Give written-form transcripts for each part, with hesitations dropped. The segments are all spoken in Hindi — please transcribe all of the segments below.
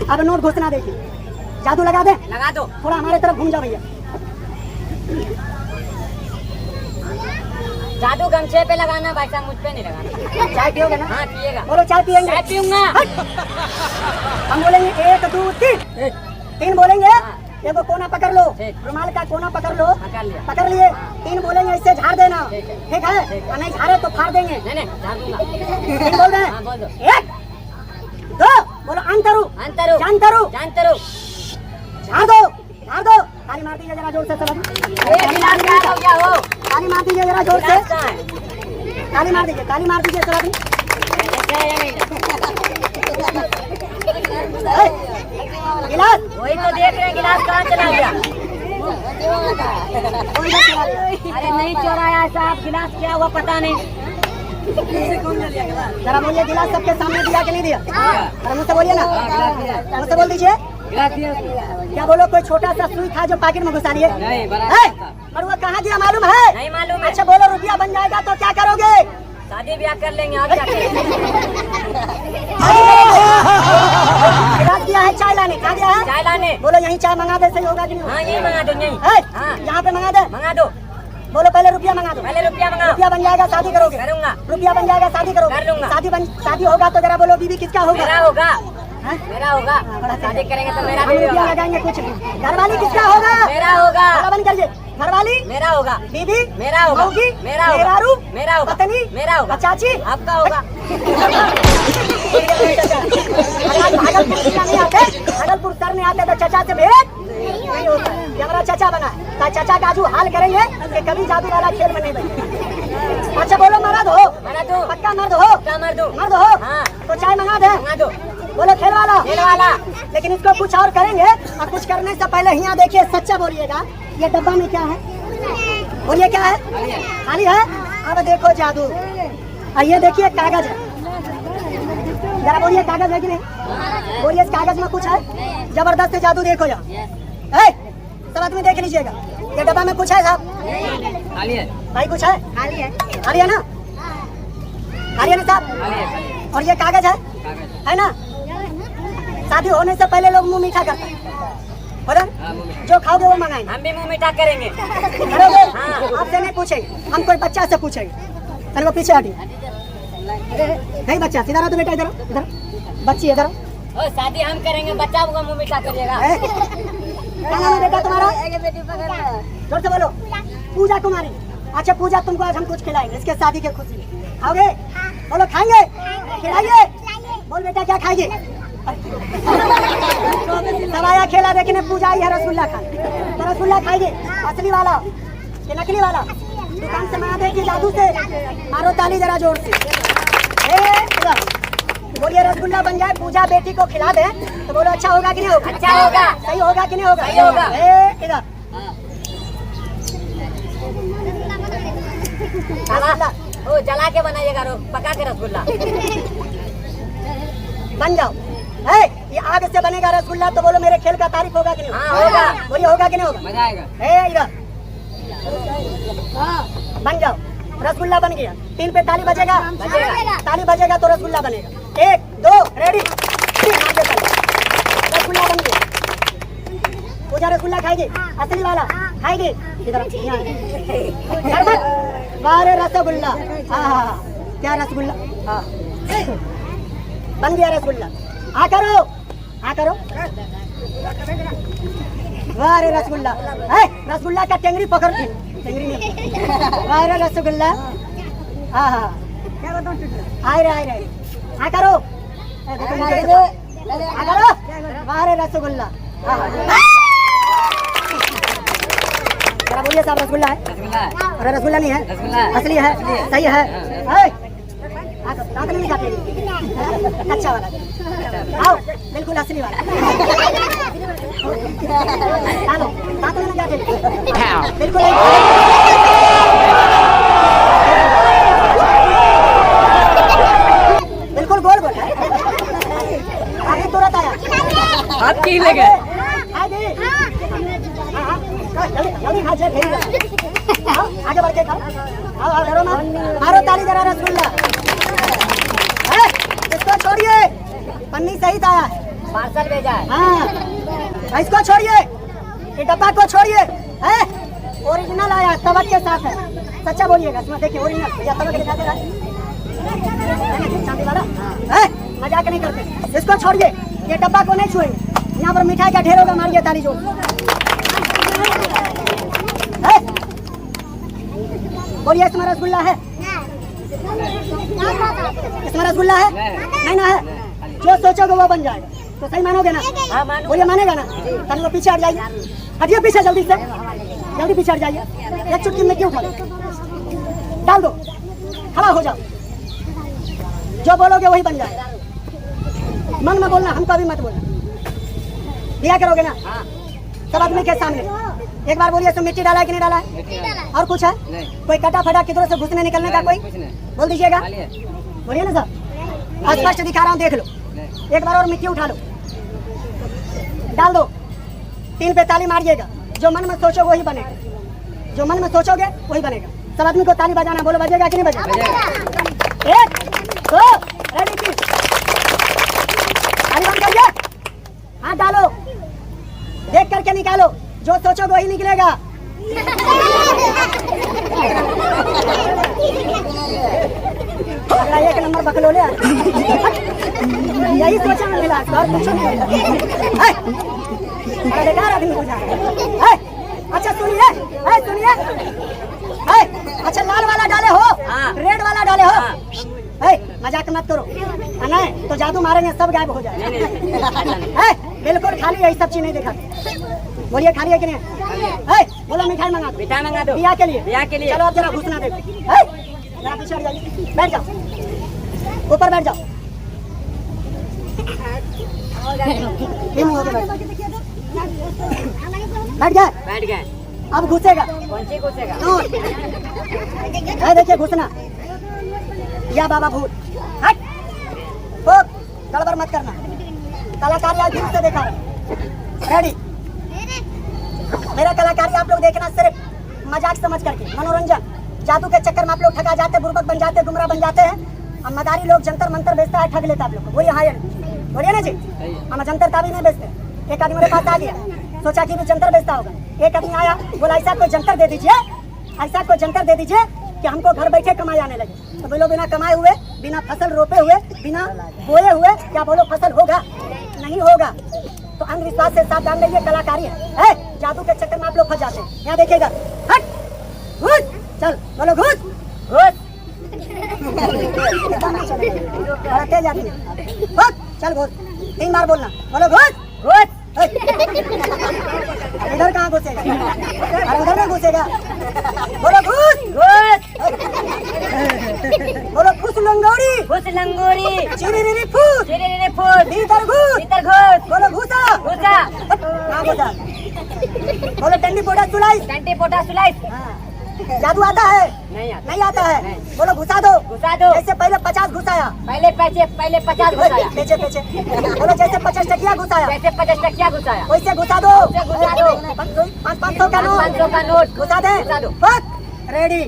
अब नोट घोषणा देखिए, जादू लगा दे। लगा दो। थोड़ा हमारे तरफ घूम जाओ भैया। जादू गमछे पे लगाना भाई साहब, मुझ पे नहीं लगाना। चाय पियोगे ना? हाँ पिएगा। बोलो चाय पियेंगे। चाय पीऊंगा। हम बोलेंगे 1 2 3, 3 बोलेंगे। देखो कोना पकड़ लो, रुमाल का कोना पकड़ लो, पकड़ लिए। 3 बोलेंगे, इससे झाड़ देना, ठीक है? और नहीं झाड़े तो फाड़ देंगे। नहीं झाड़ दूंगा। 3 बोल रहे हैं। 1 2 बोलो अंतरू, अंतरू, जानतरू, जानतरू, झाड़ दो, झाड़ दो। ताली मार दीजिए जरा जोर से सब। ताली मार दीजिए जरा जोर से, ताली मार दीजिए, ताली मार दीजिए सब। गिलास वही तो देख रहे हैं, गिलास कहाँ चला गया? अरे नहीं चोराया साहब, गिलास क्या हुआ पता नहीं। जरा बोलिए, गिलास सबके सामने दिया कि नहीं दिया? मुझसे बोलिए ना, मुझसे बोल दीजिए। क्या बोलो, कोई छोटा सा सुई था जो पैकेट में घुसा लिए? पर वो कहाँ गया मालूम है? नहीं मालूम है। अच्छा बोलो, रुपया बन जाएगा तो क्या करोगे? शादी ब्याह कर लेंगे और क्या करेंगे? गिलास दिया है चाय लाने, कहाँ गया है? चाय लाने। बोलो यहीं चाय मंगा दे, सही होगा कि नहीं? हाँ यही मंगा दो, यही। हाँ यहाँ पे मंगा दे। मंगा दो। बोलो पहले रुपया मंगा दो। पहले रुपया मंगाओ। रुपया बन जाएगा शादी करोगे? करूंगा। रुपया बन जाएगा शादी करोगे? कर लूंगा। शादी होगा तो जरा बोलो बीवी किसका होगा? मेरा होगा। हाँ? मेरा होगा। शादी करेंगे तो मेरा हम रुपया लगाएंगे कुछ नहीं। घरवाली किसका होगा? मेरा होगा। बंद करिए। घरवाली मेरा होगा। बीवी मेरा होगा। मेरा होगा। मेहरारू मेरा होगा। पत्नी मेरा होगा। चाची आपका होगा। भागलपुर नहीं आते, भागलपुर सर नहीं आते तो चाचा से भेंट नहीं होता। ये हमारा चाचा बना है, चाचा का आजू हाल करेंगे कि कभी जादू वाला खेल में नहीं बने। अच्छा बोलो मर्द हो? मर्द हो। पक्का मर्द हो? क्या मर्द हो? मर्द हो? हाँ। तो चाय मंगा दे। मंगा दो। बोलो खेल वाला। खेल वाला। लेकिन इसको कुछ और करेंगे, और कुछ करने से पहले यहाँ देखिए, सच्चा बोलिएगा। ये डब्बा में क्या है? बोलिए क्या है? खाली है। अब देखो जादू, और ये देखिए कागज है। जरा बोलिए कागज है कि नहीं? बोलिए इस कागज में कुछ है? जबरदस्त जादू देखो यहाँ। सब आदमी देख लीजिएगा। ये डब्बा में कुछ है साहब? खाली है भाई, कुछ है? खाली है। खाली है ना? खाली है ना साहब? खाली है। और ये कागज है ना? शादी होने से पहले लोग मुंह मीठा करते हैं, जो खाओगे वो मंगाएंगे। हम भी मुंह मीठा करेंगे। करोगे? हाँ। आपसे नहीं पूछेंगे, हम कोई बच्चा से पूछेंगे। चलो पीछे हटिए। नहीं बच्चा, सीधा रहो तो बेटा, इधर इधर। बच्ची इधर। शादी हम करेंगे, बच्चा होगा मुंह मीठा करिएगा। क्या नाम है बेटा तुम्हारा? जोर से बोलो। पूजा कुमारी। अच्छा पूजा, तुमको आज हम कुछ खिलाएंगे इसके शादी के खुशी में। खाओगे? बोलो खाएंगे। खिलाइए। बोल बेटा क्या खाएंगे? सवाया खेला देखने पूजा आई है, रसगुल्ला खा। तो रसगुल्ला खाएंगे, असली वाला कि नकली वाला? दुकान से मंगा देगी जादू से। मारो ताली जरा जोर से। बोलिए रसगुल्ला बन जाए, पूजा बेटी को खिला दे तो बोलो अच्छा होगा कि नहीं होगा? अच्छा होगा। सही होगा कि नहीं होगा? सही होगा। इधर वो जला के बनाइएगा, पका के रसगुल्ला बन जाओ। ये आग से बनेगा रसगुल्ला तो बोलो मेरे खेल का तारीफ होगा कि नहीं? हाँ होगा। बोलिए होगा कि नहीं होगा? मजा आएगा। इधर बन जाओ। रसगुल्ला बन गया। 3 पे ताली बजेगा। ताली बजेगा तो रसगुल्ला बनेगा। 1 2 रेडी। रसगुल्ला बन गया। पूजा रसगुल्ला खाएगी, असली वाला खाएगी। इधर वारे रसगुल्ला। हाँ क्या रसगुल्ला? हाँ बन गया रसगुल्ला। हाँ करो, हाँ करो। वारे रसगुल्ला। रसगुल्ला का टेंगरी पकड़, टेंगरी में वारे रसगुल्ला। हाँ हाँ आए रहे। हाँ करो, हाँ करो। वारे रसगुल्ला। बोलिए साहब रसगुल्ला है? अरे रसगुल्ला नहीं है, असली है। सही है। नहीं खाते अच्छा वाला। आओ बिल्कुल असली वाला। बिल्कुल बिल्कुल गोल गोल। आगे तुरंत आया। आप की लगे? आगे बढ़ के खाओ। आओ डरो मत। मारो ताली जरा रसगुल्ला। इसको छोड़िए, पन्नी सही था। पार्सल भेजा है। हाँ, इसको छोड़िए, ये डब्बा को छोड़िए, है ओरिजिनल आया तवक के साथ है, सच्चा बोलिएगा। इसमें देखिए ओरिजिनल या तवक दिखा दे रहा है चांदी वाला, है मजाक नहीं करते। इसको छोड़िए, ये डब्बा को नहीं छुएंगे। यहाँ पर मिठाई का ढेर होगा, मारिए ताली जोर। बोलिए इसमें रसगुल्ला है? इसमें रसगुल्ला है? नहीं ना है। जो सोचोगे वो बन जाएगा। तो सही मानोगे ना? हाँ, मानूंगा। बोलिए मानेगा ना? तभी वो पीछे हट जाइए, हटिए पीछे जल्दी से, जल्दी पीछे हट जाइए। एक चुटकी मिट्टी उठा लो, डाल दो, खड़ा हो जाओ। जो बोलोगे वही बन जाएगा। मन में बोलना, हमको अभी मत बोलना। दिया करोगे ना सब आदमी के सामने। एक बार बोलिए इसमें मिट्टी डाला है कि नहीं डाला है? और कुछ है? कोई कटा फटा किधर से घुसने निकलने का कोई बोल दीजिएगा। बोलिए ना सर, स्पष्ट दिखा रहा हूँ, देख लो। एक बार और मिट्टी उठा लो, डाल दो, 3 पे ताली मारिएगा। जो मन में सोचो वही बनेगा, जो मन में सोचोगे वही बनेगा। सब आदमी को ताली बजाना, बोलो बजेगा कि नहीं बजेगा? 1 2 रेडी की ताली बंद करिए, हाथ डालो, देख करके निकालो। जो सोचोगे वही निकलेगा। अगला 1 नंबर बकलोले यही सोचा में मिला, और कुछ नहीं। बेकार आदमी हो जाए। अच्छा सुनिए, सुनिए, अच्छा लाल वाला डाले हो, रेड वाला डाले हो, मजाक मत करो, नहीं तो जादू मारेंगे, सब गायब हो जाए। बिल्कुल खाली, यही सब चीज नहीं देखा। बोलिए खाली है कि नहीं? बोलो मिठाई मंगा दो, मिठाई मंगा दो, बिया के लिए, बिया के लिए। चलो अब जरा घुसना देखो, जरा पीछे हट जाइए, बैठ जाओ, ऊपर बैठ जाओ। बैठ गए? बैठ गए। अब घुसेगा। कौन सी घुसेगा? देखिए घुसना, या बाबा भूत, हट, गड़बड़ मत करना। कलाकारी आज दिल से देखा, रेडी। मेरा कलाकारी आप लोग देखना सिर्फ मजाक समझ करके, मनोरंजन। जादू के चक्कर में आप लोग ठगा जाते, बुर्बक बन जाते, गुमराह बन जाते हैं। हम मदारी लोग जंतर मंतर बेचता है, ठग लेता है आप लोग को। बोलिए हाँ या नहीं? बोलिए ना जी, हम जंतर ताबी नहीं बेचते। एक आदमी मेरे पास आ गया, सोचा कि भी जंतर बेचता होगा। एक आदमी आया, बोला ऐसा कोई जंतर दे दीजिए, ऐसा कोई जंतर दे दीजिए कि हमको घर बैठे कमाई आने लगे। तो बोलो बिना कमाए हुए, बिना फसल रोपे हुए, बिना बोए हुए क्या बोलो फसल होगा? नहीं होगा। तो अंधविश्वास से सावधान रहिए, कलाकारी है। जादू के चक्कर में आप लोग फंस जाते हैं। यहाँ देखिएगा, हट, घुस, चल बोलो घुस, घुस। तेज आदमी, चल घुस, 3 बार बोलना, बोलो घुस, घुस। इधर कहाँ घुसेगा? अरे उधर नहीं घुसेगा, बोलो घुस, घुस। बोलो फुस लंगोड़ी, घुस लंगोरी, चिरी फुस, चिरी फूट, भीतर घुस, भीतर घुस, बोलो घुसा, घुसा, कहाँ घुसा? बोलो टंडी पोटा सुलाइस, डंडी पोटा सुलाइस। जादू आता है? नहीं आता। नहीं आता है। नहीं। बोलो घुसा दो, घुसा दो। जैसे पहले 50 घुसाया, पहले 50 घुसाया, पीछे पीछे। बोलो जैसे 50 टकिया घुसाया, वैसे 50 टकिया घुसाया, वैसे घुसा दो, वैसे घुसा दो। 500 का नोट, 500 का नोट घुसा दे, घुसा दो। रेडी,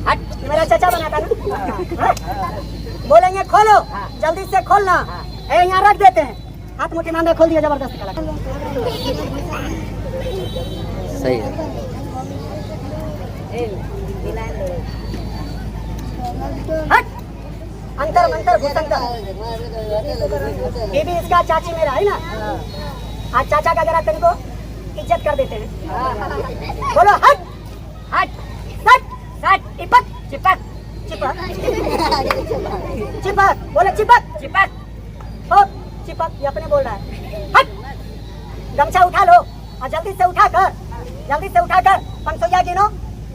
हट, मेरा चाचा बनाता ना। बोलेंगे खोलो, जल्दी से खोलना। यहाँ रख देते हैं, हाथ मुट्ठी मांगे खोल दिया, जबरदस्त कला। सही है। हट, अंतर मंतर घुसंतर। ये भी इसका चाची मेरा है ना। आज चाचा का जरा तेरे को इज्जत कर देते हैं। बोलो हट, हट, सट, सट, टिपक, चिपक, चिपक, चिपक, बोलो चिपक, चिपक, हो चिपक, ये अपने बोल रहा है। हट, गमछा उठा लो और जल्दी से उठाकर 500 गिनो,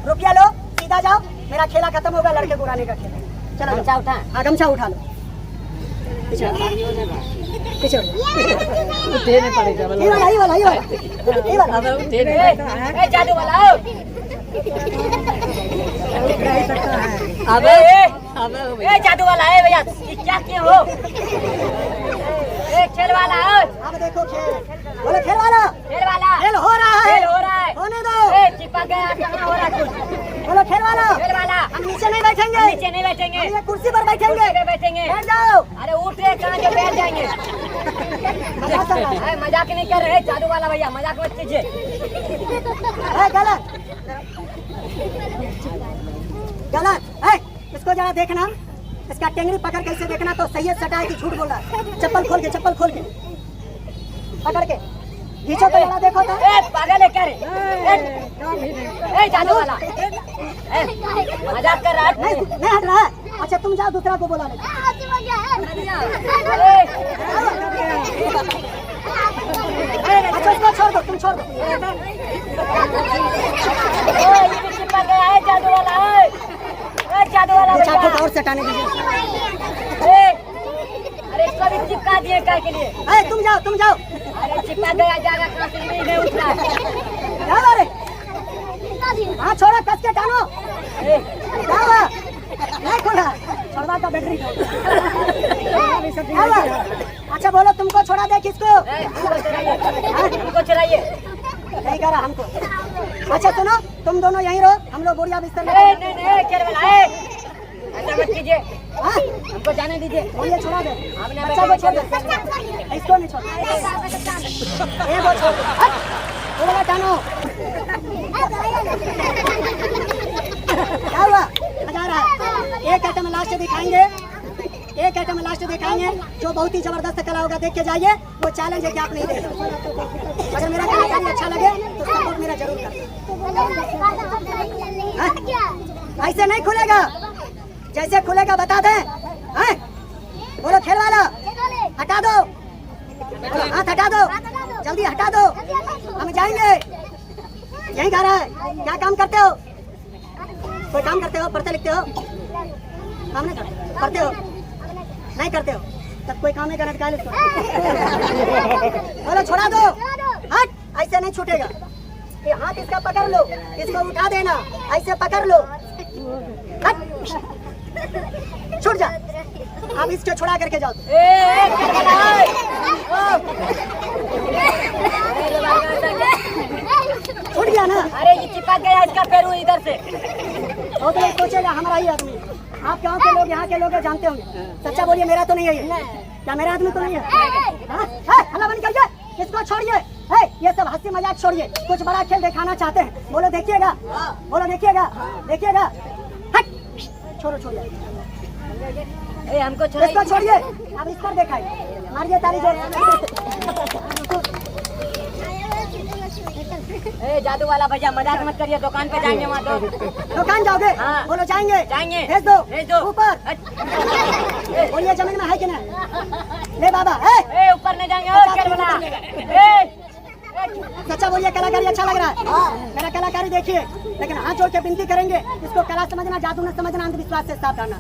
रुपया लो, सीधा जाओ। मेरा खेला खत्म होगा, लड़के को उड़ाने का खेल। चलो गमछा उठा। हाँ गमछा उठा लो, पीछे पीछे ये वाला ए जादू वाला आओ। अबे ए जादू वाला है भैया, ये क्या किए हो? ए खेल वाला आओ। अब देखो खेल, बोलो खेल वाला, खेल वाला, खेल हो रहा है, खेल हो रहा है। होने दो। ए चिपक गया, कहाँ हो रहा कुछ? बोलो खेल वाला, खेल वाला। हम नीचे नहीं बैठेंगे, नीचे नहीं बैठेंगे, हम ये कुर्सी पर बैठेंगे। कुर्सी पे बैठेंगे। बैठ जाओ। अरे उठ रहे कहाँ जो बैठ जाएंगे? मजाक कर रहा है। अरे मजाक नहीं कर रहे जादू वाला भैया, मजाक मत कीजिए। गलत गलत है। इसको जरा देखना, इसका टेंगरी पकड़ कैसे देखना तो सही है, सटा है कि झूठ बोल रहा है। चप्पल खोल के पकड़ के खींचो तो जरा देखो तो। ए पागल है क्या रे? ए जादू वाला, ए मजाक कर रहा है? नहीं हट रहा है। अच्छा तुम जाओ, दूसरा को बोला नहीं। अच्छा इसको छोड़ दो, तुम छोड़ दो। ये भी चिपक गया है जादू वाला है। जादू वाला दो चार भैया। ठोक और सटाने दीजिए। अरे इसको भी चिपका दिए काय के लिए? तुम जाओ। अरे चिपका गया, जाएगा कहाँ से? नहीं उठ रहा है। जाओ अरे, हाँ छोड़ो, कस के टानो। जाओ, नहीं खोला, छोड़वा का बैटरी। अच्छा बोलो, तुमको छोड़ा दे किसको? हमको चलाइए। नहीं करा हमको। अच्छा सुनो, तुम दोनों यहीं रहो, हम लोग बोरिया बिस्तर में। नहीं खेल वाला है, ऐसा मत कीजिए। हाँ? हमको जाने दीजिए। बोलिए छोड़ा दे। आपने बच्चा को छोड़ दे, इसको नहीं छोड़। ये वो छोड़ दे। हट, वो वाला टानो। क्या हुआ? मजा आ रहा है। एक आइटम लास्ट दिखाएंगे, जो बहुत ही जबरदस्त कला होगा, देख के जाइए। वो चैलेंज है कि आप नहीं देख। अगर मेरा कलाकारी अच्छा लगे तो सपोर्ट मेरा जरूर कर। ऐसे नहीं खुलेगा, जैसे खुलेगा बता दें। हैं? बोलो खेल वाला, हटा दो, हाथ हटा दो, जल्दी हटा दो, हम जाएंगे। यही घर है। क्या काम करते हो? कोई काम करते हो? पढ़ते लिखते हो? काम नहीं करते? पढ़ते हो? नहीं करते हो? तब कोई काम नहीं करना निकाल इसको। बोलो छोड़ा दो। हट, ऐसे नहीं छूटेगा। ये हाथ इसका पकड़ लो, इसको उठा देना, ऐसे पकड़ लो। हट, छूट जा। आप इसको छुड़ा करके जाओ। छूट गया ना? अरे ये चिपक गया, इसका पैर इधर से। वो तो सोचेगा हमारा ही आदमी। आप गाँव के लोग, यहाँ के लोग जानते होंगे। सच्चा बोलिए, मेरा तो नहीं है ये। क्या मेरा आदमी तो नहीं है? हल्ला बंद करिए, इसको छोड़िए। ये सब हंसी मजाक छोड़िए, कुछ बड़ा खेल दिखाना चाहते हैं। बोलो देखिएगा, देखिएगा। हट, छोड़ो। हमको इसको छोड़िए, अब इस पर दिखाइए, मारिए ताली जोर। जादू वाला भैया मजाक मत करिए, दुकान पे जाएंगे वहाँ तो। दुकान जाओगे? हाँ। बोलो जाएंगे। भेज दो ऊपर। बोलिए जमीन में है कि नहीं? ले बाबा। ऊपर नहीं जाएंगे। सच्चा बोलिए, कलाकारी अच्छा लग रहा है? मेरा कलाकारी देखिए, लेकिन हाथ जोड़ के विनती करेंगे, इसको कला समझना, जादू न समझना, अंधविश्वास से सावधान।